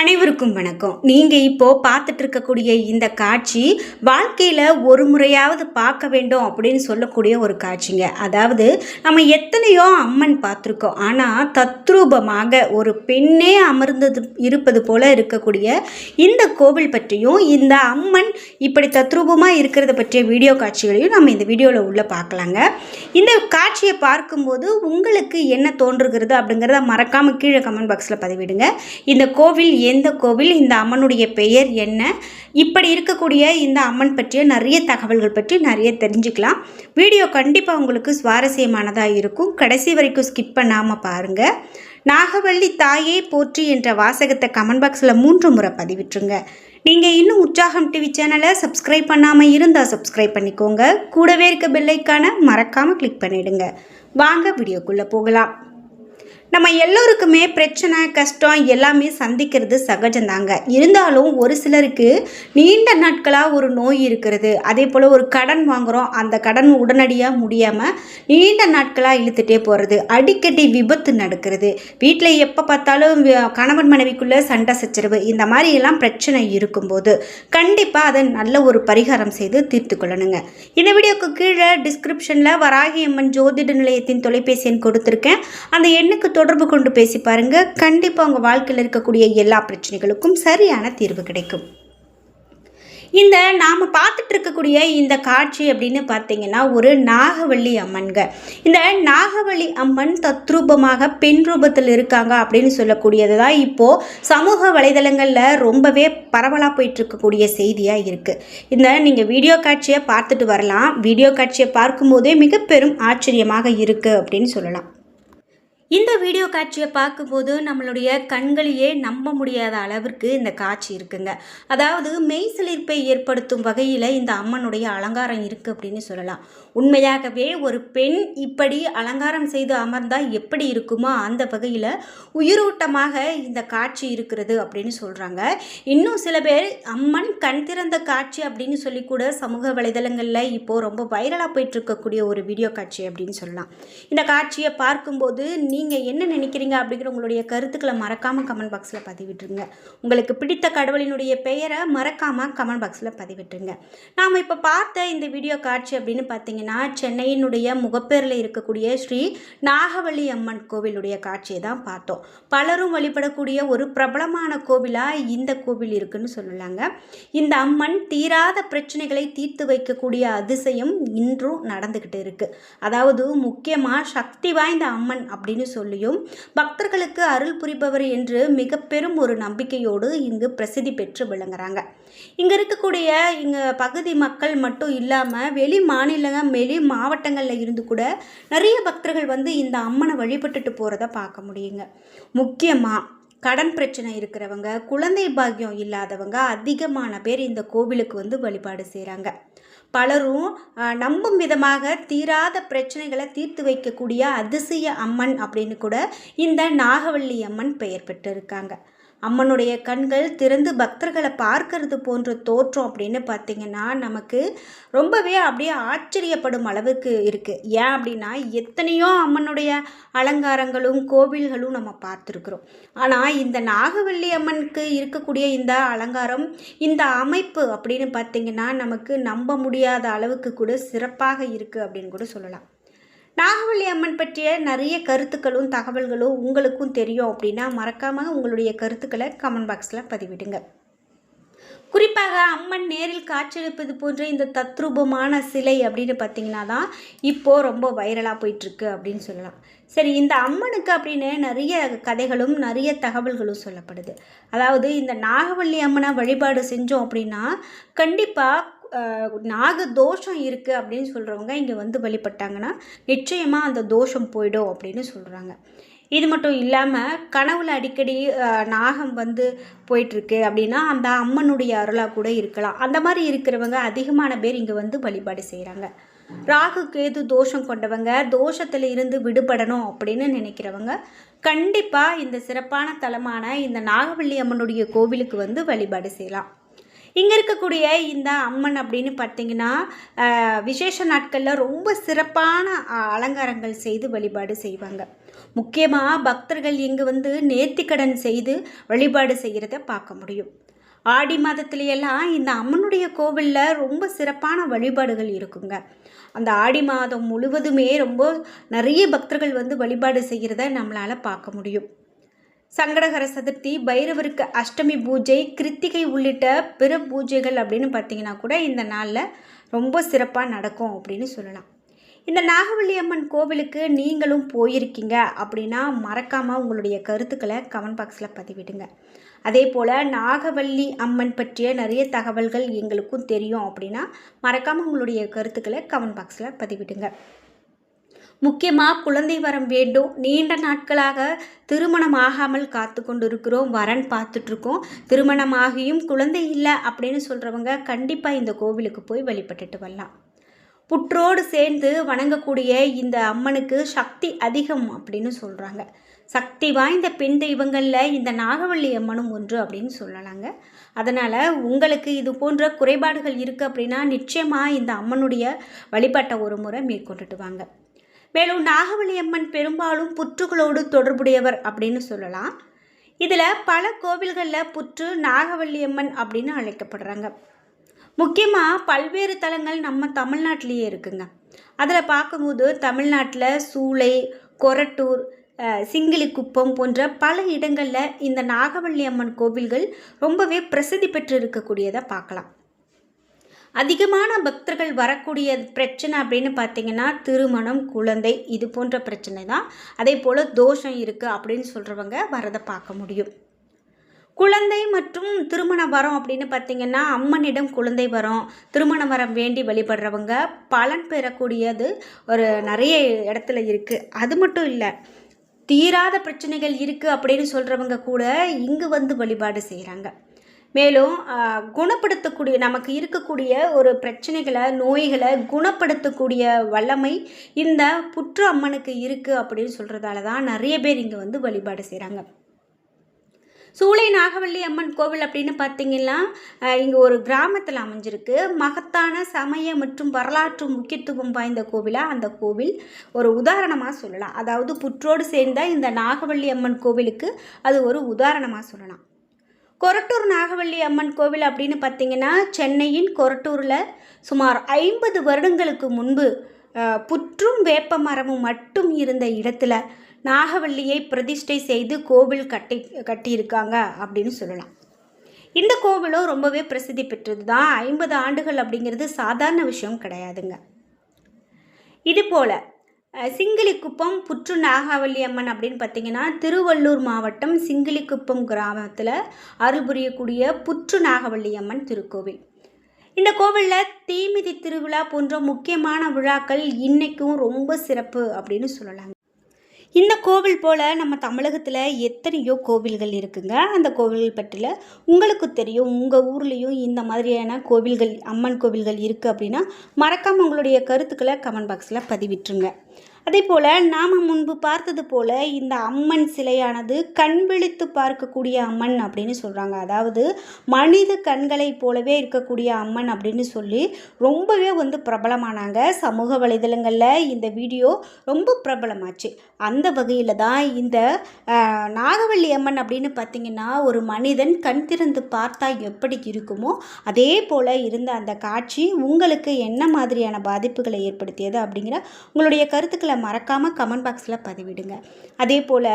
அனைவருக்கும் வணக்கம். நீங்கள் இப்போது பார்த்துட்டு இருக்கக்கூடிய இந்த காட்சி வாழ்க்கையில் ஒரு முறையாவது பார்க்க வேண்டும் அப்படின்னு சொல்லக்கூடிய ஒரு காட்சிங்க. அதாவது நம்ம எத்தனையோ அம்மன் பார்த்துருக்கோம், ஆனால் தத்ரூபமாக ஒரு பெண்ணே அமர்ந்தது இருப்பது போல இருக்கக்கூடிய இந்த கோவில் பற்றியும் இந்த அம்மன் இப்படி தத்ரூபமாக இருக்கிறத பற்றிய வீடியோ காட்சிகளையும் நம்ம இந்த வீடியோவில் உள்ள பார்க்கலாங்க. இந்த காட்சியை பார்க்கும்போது உங்களுக்கு என்ன தோன்றுகிறது அப்படிங்கிறத மறக்காமல் கீழே கமெண்ட் பாக்ஸில் பதிவிடுங்க. இந்த கோவில் எந்த கோவில், இந்த அம்மனுடைய பெயர் என்ன, இப்படி இருக்கக்கூடிய இந்த அம்மன் பற்றிய நிறைய தகவல்கள் பற்றி நிறைய தெரிஞ்சுக்கலாம். வீடியோ கண்டிப்பாக உங்களுக்கு சுவாரஸ்யமானதாக இருக்கும். கடைசி வரைக்கும் ஸ்கிப் பண்ணாமல் பாருங்கள். நாகவள்ளி தாயே போற்றி என்ற வாசகத்தை கமெண்ட் பாக்ஸில் 3 முறை பதிவிட்டுருங்க. நீங்கள் இன்னும் உற்சாகம் டிவி சேனலை சப்ஸ்கிரைப் பண்ணாமல் இருந்தால் சப்ஸ்கிரைப் பண்ணிக்கோங்க. கூடவே இருக்க பெல்லைக்கான மறக்காமல் கிளிக் பண்ணிவிடுங்க. வாங்க வீடியோக்குள்ளே போகலாம். நம்ம எல்லோருக்குமே பிரச்சனை, கஷ்டம் எல்லாமே சந்திக்கிறது சகஜந்தாங்க. இருந்தாலும் ஒரு சிலருக்கு நீண்ட நாட்களாக ஒரு நோய் இருக்கிறது, அதே போல் ஒரு கடன் வாங்குகிறோம், அந்த கடன் உடனடியாக முடியாமல் நீண்ட நாட்களாக இழுத்துட்டே போகிறது, அடிக்கடி விபத்து நடக்கிறது, வீட்டில் எப்போ பார்த்தாலும் கணவன் மனைவிக்குள்ளே சண்டை சச்சரவு, இந்த மாதிரியெல்லாம் பிரச்சனை இருக்கும்போது கண்டிப்பாக அதை நல்ல ஒரு பரிகாரம் செய்து தீர்த்து கொள்ளணுங்க. இந்த வீடியோக்கு கீழே டிஸ்கிரிப்ஷனில் வராகி அம்மன் ஜோதிட நிலையத்தின் தொலைபேசி எண் கொடுத்துருக்கேன். அந்த எண்ணுக்கு தொடர்பு கொண்டு பேசி பாருங்க. கண்டிப்பாக உங்கள் வாழ்க்கையில் இருக்கக்கூடிய எல்லா பிரச்சனைகளுக்கும் சரியான தீர்வு கிடைக்கும். இந்த நாம் பார்த்துட்டு இருக்கக்கூடிய இந்த காட்சி அப்படின்னு பார்த்தீங்கன்னா ஒரு நாகவள்ளி அம்மன்க. இந்த நாகவள்ளி அம்மன் தத்ரூபமாக பெண் ரூபத்தில் இருக்காங்க அப்படின்னு சொல்லக்கூடியது தான் இப்போது சமூக வலைதளங்களில் ரொம்பவே பரவலாக போயிட்டுருக்கக்கூடிய செய்தியாக இருக்குது. இந்த நீங்கள் வீடியோ காட்சியை பார்த்துட்டு வரலாம். வீடியோ காட்சியை பார்க்கும்போதே மிக பெரும் ஆச்சரியமாக இருக்குது அப்படின்னு சொல்லலாம். இந்த வீடியோ காட்சியை பார்க்கும்போது நம்மளுடைய கண்களையே நம்ப முடியாத அளவிற்கு இந்த காட்சி இருக்குங்க. அதாவது மெய்சிலிர்ப்பை ஏற்படுத்தும் வகையில் இந்த அம்மனுடைய அலங்காரம் இருக்குது அப்படின்னு சொல்லலாம். உண்மையாகவே ஒரு பெண் இப்படி அலங்காரம் செய்து அமர்ந்தால் எப்படி இருக்குமோ அந்த வகையில் உயிரோட்டமாக இந்த காட்சி இருக்கிறது அப்படின்னு சொல்கிறாங்க. இன்னும் சில பேர் அம்மன் கண் திறந்த காட்சி அப்படின்னு சொல்லி கூட சமூக வலைதளங்களில் இப்போது ரொம்ப வைரலாக போயிட்டுருக்கக்கூடிய ஒரு வீடியோ காட்சி அப்படின்னு சொல்லலாம். இந்த காட்சியை பார்க்கும்போது நீங்கள் என்ன நினைக்கிறீங்க அப்படிங்கிற உங்களுடைய கருத்துக்களை மறக்காமல் கமெண்ட் பாக்ஸில் பதிவிட்டுருங்க. உங்களுக்கு பிடித்த கடவுளினுடைய பெயரை மறக்காமல் கமெண்ட் பாக்ஸில் பதிவிட்டுருங்க. நாம் இப்போ பார்த்த இந்த வீடியோ காட்சி அப்படின்னு பார்த்தீங்கன்னா சென்னையினுடைய முகப்பேரில் இருக்கக்கூடிய ஸ்ரீ நாகவள்ளி அம்மன் கோவிலுடைய காட்சியை தான் பார்த்தோம். பலரும் வழிபடக்கூடிய ஒரு பிரபலமான கோவிலாக இந்த கோவில் இருக்குன்னு சொல்லலாங்க. இந்த அம்மன் தீராத பிரச்சனைகளை தீர்த்து வைக்கக்கூடிய அதிசயம் இன்றும் நடந்துக்கிட்டு இருக்குது. அதாவது முக்கியமாக சக்தி வாய்ந்த அம்மன் அப்படின்னு சொல்லியும் பக்தர்களுக்கு அருள் புரிபவர் என்று மிக பெரும் ஒரு நம்பிக்கையோடு இங்கு பிரசித்தி பெற்று விளங்குறாங்க. இங்கே இருக்கக்கூடிய பகுதி மக்கள் மட்டும் இல்லாமல் வெளி மாநிலம், வெளி மாவட்டங்களில் இருந்து கூட நிறைய பக்தர்கள் இந்த அம்மனை வழிபட்டுட்டு போகிறத பார்க்க முடியுங்க. முக்கியமாக கடன் பிரச்சனை இருக்கிறவங்க, குழந்தை பாக்கியம் இல்லாதவங்க அதிகமான பேர் இந்த கோவிலுக்கு வழிபாடு செய்கிறாங்க. பலரும் நம்பும் விதமாக தீராத பிரச்சனைகளை தீர்த்து வைக்கக்கூடிய அதிசய அம்மன் அப்படின்னு கூட இந்த நாகவள்ளி அம்மன் பெயர் பெற்றிருக்காங்க. அம்மனுடைய கண்கள் திறந்து பக்தர்களை பார்க்கறது போன்ற தோற்றம் அப்படின்னு பார்த்திங்கன்னா நமக்கு ரொம்பவே அப்படியே ஆச்சரியப்படும் அளவுக்கு இருக்குது. ஏன் அப்படின்னா எத்தனையோ அம்மனுடைய அலங்காரங்களும் கோவில்களும் நம்ம பார்த்துருக்குறோம். ஆனால் இந்த நாகவள்ளி அம்மனுக்கு இருக்கக்கூடிய இந்த அலங்காரம், இந்த அமைப்பு அப்படின்னு பார்த்திங்கன்னா நமக்கு நம்ப முடியாத அளவுக்கு கூட சிறப்பாக இருக்குது அப்படின்னு கூட சொல்லலாம். நாகவள்ளி அம்மன் பற்றிய நிறைய கருத்துக்களும் தகவல்களும் உங்களுக்கும் தெரியும் அப்படின்னா மறக்காமல் உங்களுடைய கருத்துக்களை கமெண்ட் பாக்ஸில் பதிவிடுங்க. குறிப்பாக அம்மன் நேரில் காட்சியளிப்பது போன்ற இந்த தத்ரூபமான சிலை அப்படின்னு பார்த்திங்கன்னா தான் இப்போது ரொம்ப வைரலாக போயிட்டுருக்கு அப்படின்னு சொல்லலாம். சரி, இந்த அம்மனுக்கு அப்படின்னு நிறைய கதைகளும் நிறைய தகவல்களும் சொல்லப்படுது. அதாவது இந்த நாகவள்ளி அம்மனை வழிபாடு செஞ்சோம் அப்படின்னா கண்டிப்பாக நாக தோஷம் இருக்குது அப்படின்னு சொல்கிறவங்க இங்கே வழிபட்டாங்கன்னா நிச்சயமாக அந்த தோஷம் போயிடும் அப்படின்னு சொல்கிறாங்க. இது மட்டும் இல்லாமல் கனவுல அடிக்கடி நாகம் போயிட்டுருக்கு அப்படின்னா அந்த அம்மனுடைய அருளாக கூட இருக்கலாம். அந்த மாதிரி இருக்கிறவங்க அதிகமான பேர் இங்கே வழிபாடு செய்கிறாங்க. ராகு கேது தோஷம் கொண்டவங்க, தோஷத்தில் இருந்து விடுபடணும் அப்படின்னு நினைக்கிறவங்க கண்டிப்பாக இந்த சிறப்பான தலமான இந்த நாகவள்ளி அம்மனுடைய கோவிலுக்கு வழிபாடு செய்யலாம். இங்கே இருக்கக்கூடிய இந்த அம்மன் அப்படின்னு பார்த்திங்கன்னா விசேஷ நாட்களில் ரொம்ப சிறப்பான அலங்காரங்கள் செய்து வழிபாடு செய்வாங்க. முக்கியமாக பக்தர்கள் இங்கு வந்து நேர்த்திக்கடன் செய்து வழிபாடு செய்கிறத பார்க்க முடியும். ஆடி மாதத்துலையெல்லாம் இந்த அம்மனுடைய கோவிலில் ரொம்ப சிறப்பான வழிபாடுகள் இருக்குங்க. அந்த ஆடி மாதம் முழுவதுமே ரொம்ப நிறைய பக்தர்கள் வந்து வழிபாடு செய்கிறத நம்மளால் பார்க்க முடியும். சங்கடகர சதுர்த்தி, பைரவருக்கு அஷ்டமி பூஜை, கிருத்திகை உள்ளிட்ட பிற பூஜைகள் அப்படின்னு பார்த்தீங்கன்னா கூட இந்த நாளில் ரொம்ப சிறப்பாக நடக்கும் அப்படின்னு சொல்லலாம். இந்த நாகவல்லி அம்மன் கோவிலுக்கு நீங்களும் போயிருக்கீங்க அப்படின்னா மறக்காமல் உங்களுடைய கருத்துக்களை கமெண்ட் பாக்ஸில் பதிவிடுங்க. அதே போல் நாகவல்லி அம்மன் பற்றிய நிறைய தகவல்கள் எங்களுக்கும் தெரியும் அப்படின்னா மறக்காமல் உங்களுடைய கருத்துக்களை கமெண்ட் பாக்ஸில் பதிவிடுங்க. முக்கியமாக குழந்தை வரம் வேண்டும். நீண்ட நாட்களாக திருமணம் ஆகாமல் காத்து கொண்டு இருக்கிறோம், வரன் பார்த்துட்ருக்கோம், திருமணமாகியும் குழந்தை இல்லை அப்படின்னு சொல்கிறவங்க கண்டிப்பாக இந்த கோவிலுக்கு போய் வழிபட்டுட்டு வரலாம். புற்றோடு சேர்ந்து வணங்கக்கூடிய இந்த அம்மனுக்கு சக்தி அதிகம் அப்படின்னு சொல்கிறாங்க. சக்தி வாய்ந்த பெண் தெய்வங்களில் இந்த நாகவல்லி அம்மனும் ஒன்று அப்படின்னு சொல்லலாங்க. அதனால் உங்களுக்கு இது போன்ற குறைபாடுகள் இருக்குது அப்படின்னா நிச்சயமாக இந்த அம்மனுடைய வழிபாட்டை ஒரு முறை மேற்கொண்டுட்டு வாங்க. மேலும் நாகவல்லி அம்மன் பெரும்பாலும் புற்றுகளோடு தொடர்புடையவர் அப்படின்னு சொல்லலாம். இதில் பல கோவில்களில் புற்று நாகவல்லி அம்மன் அப்படின்னு அழைக்கப்படுறாங்க. முக்கியமாக பல்வேறு தலங்கள் நம்ம தமிழ்நாட்டிலேயே இருக்குங்க. அதில் பார்க்கும்போது தமிழ்நாட்டில் சூளை, கொரட்டூர், சிங்கிலிக்குப்பம் போன்ற பல இடங்களில் இந்த நாகவல்லி அம்மன் கோவில்கள் ரொம்பவே பிரசித்தி பெற்று இருக்கக்கூடியதை பார்க்கலாம். அதிகமான பக்தர்கள் வரக்கூடிய பிரச்சனை அப்படின்னு பார்த்தீங்கன்னா திருமணம், குழந்தை இது போன்ற பிரச்சனை தான். அதே போல் தோஷம் இருக்குது அப்படின்னு சொல்கிறவங்க வரதை பார்க்க முடியும். குழந்தை மற்றும் திருமண வரம் அப்படின்னு பார்த்தீங்கன்னா அம்மனிடம் குழந்தை வரம், திருமண வரம் வேண்டி வழிபடுறவங்க பலன் பெறக்கூடியது ஒரு நிறைய இடத்துல இருக்குது. அது மட்டும் இல்லை, தீராத பிரச்சனைகள் இருக்குது அப்படின்னு சொல்கிறவங்க கூட இங்கு வந்து வழிபாடு செய்கிறாங்க. மேலும் குணப்படுத்தக்கூடிய நமக்கு இருக்கக்கூடிய ஒரு பிரச்சனைகளை, நோய்களை குணப்படுத்தக்கூடிய வல்லமை இந்த புற்று அம்மனுக்கு இருக்குது அப்படின்னு சொல்கிறதால தான் நிறைய பேர் இங்கே வந்து வழிபாடு செய்கிறாங்க. சூளை நாகவல்லி அம்மன் கோவில் அப்படின்னு பார்த்தீங்கன்னா இங்கே ஒரு கிராமத்தில் அமைஞ்சிருக்கு. மகத்தான சமய மற்றும் வரலாற்று முக்கியத்துவம் வாய்ந்த கோவிலாக அந்த கோவில் ஒரு உதாரணமாக சொல்லலாம். அதாவது புற்றோடு சேர்ந்த இந்த நாகவல்லி அம்மன் கோவிலுக்கு அது ஒரு உதாரணமாக சொல்லலாம். கொரட்டூர் நாகவல்லி அம்மன் கோவில் அப்படின்னு பார்த்தீங்கன்னா சென்னையின் கொரட்டூரில் சுமார் 50 வருடங்களுக்கு முன்பு புற்றும் வேப்ப மரமும் மட்டும் இருந்த இடத்துல நாகவல்லியை பிரதிஷ்டை செய்து கோவில் கட்டியிருக்காங்க அப்படின்னு சொல்லலாம். இந்த கோவிலும் ரொம்பவே பிரசித்தி பெற்றது தான். 50 ஆண்டுகள் அப்படிங்கிறது சாதாரண விஷயம் கிடையாதுங்க. இதுபோல் சிங்கிலிக்குப்பம் புற்று நாகவல்லி அம்மன் அப்படின்னு பார்த்தீங்கன்னா திருவள்ளூர் மாவட்டம் சிங்கிலிக்குப்பம் கிராமத்தில் அருள் புரியக்கூடிய புற்று நாகவல்லி அம்மன் திருக்கோவில். இந்த கோவிலில் தீமிதி திருவிழா போன்ற முக்கியமான விழாக்கள் இன்றைக்கும் ரொம்ப சிறப்பு அப்படின்னு சொல்லலாங்க. இந்த கோவில் போல் நம்ம தமிழகத்தில் எத்தனையோ கோவில்கள் இருக்குங்க. அந்த கோவில்கள் பற்றியில் உங்களுக்கு தெரியும். உங்கள் ஊர்லேயும் இந்த மாதிரியான கோவில்கள், அம்மன் கோவில்கள் இருக்குது அப்படின்னா மறக்காமல் உங்களுடைய கருத்துக்களை கமெண்ட் பாக்ஸில் பதிவிட்டுருங்க. அதே போல் நாம் முன்பு பார்த்தது போல் இந்த அம்மன் சிலையானது கண் விழித்து பார்க்கக்கூடிய அம்மன் அப்படின்னு சொல்கிறாங்க. அதாவது மனித கண்களை போலவே இருக்கக்கூடிய அம்மன் அப்படின்னு சொல்லி ரொம்பவே வந்து பிரபலமானாங்க. சமூக வலைதளங்களில் இந்த வீடியோ ரொம்ப பிரபலமாச்சு. அந்த வகையில் தான் இந்த நாகவல்லி அம்மன் அப்படின்னு பார்த்திங்கன்னா ஒரு மனிதன் கண் திறந்து பார்த்தா எப்படி இருக்குமோ அதே போல் இருந்த அந்த காட்சி உங்களுக்கு என்ன மாதிரியான பாதிப்புகளை ஏற்படுத்தியது அப்படிங்கிற உங்களுடைய கருத்துக்களை மறக்காமல் கமெண்ட் பாக்ஸில் பதிவிடுங்க. அதே போல்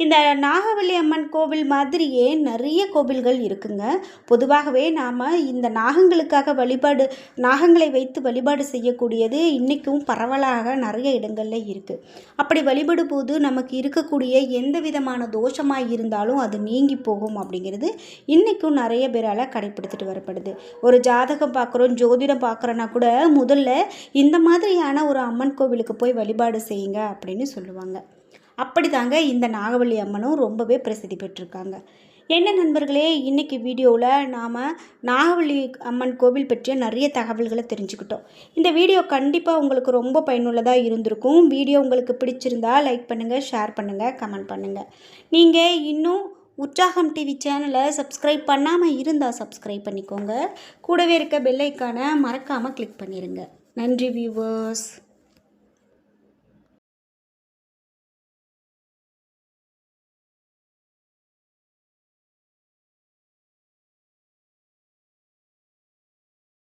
இந்த நாகவல்லி அம்மன் கோவில் மாதிரியே நிறைய கோவில்கள் இருக்குங்க. பொதுவாகவே நாம் இந்த நாகங்களுக்காக நாகங்களை வைத்து வழிபாடு செய்யக்கூடியது இன்றைக்கும் பரவலாக நிறைய இடங்களில் இருக்குது. அப்படி வழிபடும் போது நமக்கு இருக்கக்கூடிய எந்த விதமான தோஷமாக இருந்தாலும் அது நீங்கி போகும் அப்படிங்கிறது இன்றைக்கும் நிறைய பேரால் கடைப்பிடித்துட்டு வரப்படுது. ஒரு ஜாதகம் பார்க்குறோம், ஜோதிடம் பார்க்குறோன்னா கூட முதல்ல இந்த மாதிரியான ஒரு அம்மன் கோவிலுக்கு போய் வழிபாடு செய்யுங்க அப்படின்னு சொல்லுவாங்க. அப்படி தாங்க இந்த நாகவல்லி அம்மனும் ரொம்பவே பிரசித்தி பெற்றிருக்காங்க. என்ன நண்பர்களே, இன்றைக்கி வீடியோவில் நாம் நாகவல்லி அம்மன் கோவில் பற்றிய நிறைய தகவல்களை தெரிஞ்சுக்கிட்டோம். இந்த வீடியோ கண்டிப்பாக உங்களுக்கு ரொம்ப பயனுள்ளதாக இருந்திருக்கும். வீடியோ உங்களுக்கு பிடிச்சிருந்தா லைக் பண்ணுங்கள், ஷேர் பண்ணுங்கள், கமெண்ட் பண்ணுங்கள். நீங்கள் இன்னும் உற்சாகம் டிவி சேனலை சப்ஸ்கிரைப் பண்ணாமல் இருந்தால் சப்ஸ்கிரைப் பண்ணிக்கோங்க. கூடவே இருக்க பெல் ஐக்கானை மறக்காமல் கிளிக் பண்ணிடுங்க. நன்றி வியூவர்ஸ்.